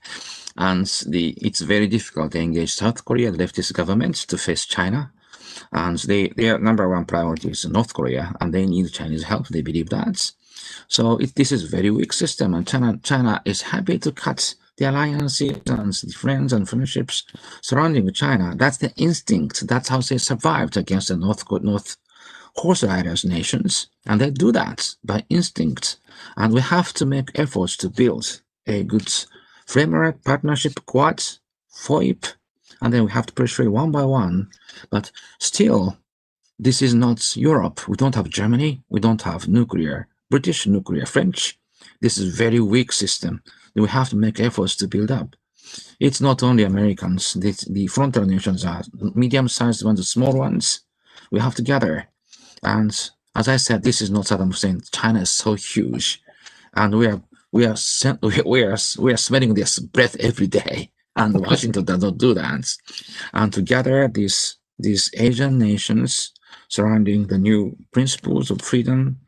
and it's very difficult to engage South Korea, the leftist government, to face China. And their number one priority is North Korea, and they need Chinese help. They believe that. So this is a very weak system, and China is happy to cut the alliances and the friends and friendships surrounding China. That's the instinct. That's how they survived against the North horse riders nations, and they do that by instinct. And we have to make efforts to build a good framework, partnership, Quad, FOIP, and then we have to persuade one by one. But still, this is not Europe. We don't have Germany. We don't have nuclear. British nuclear, French. This is a very weak system. We have to make efforts to build up. It's not only Americans. The frontier nations are medium-sized ones, the small ones. We have to gather. And as I said, this is not Saddam Hussein. China is so huge, and we are smelling this breath every day. And Washington does not do that. And together, these Asian nations surrounding the new principles of freedom,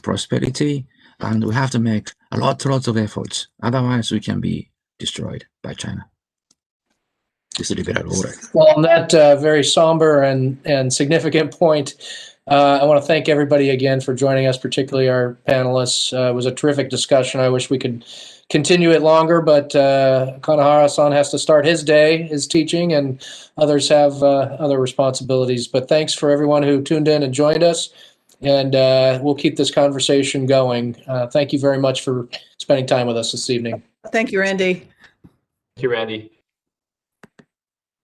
prosperity, and we have to make lots of efforts. Otherwise, we can be destroyed by China. This is a liberal order. Well, on that very somber and significant point, I want to thank everybody again for joining us, particularly our panelists. It was a terrific discussion. I wish we could continue it longer, but Kanahara-san has to start his day, his teaching, and others have other responsibilities. But thanks for everyone who tuned in and joined us. And we'll keep this conversation going. Thank you very much for spending time with us this evening. Thank you, Randy. Thank you, Randy.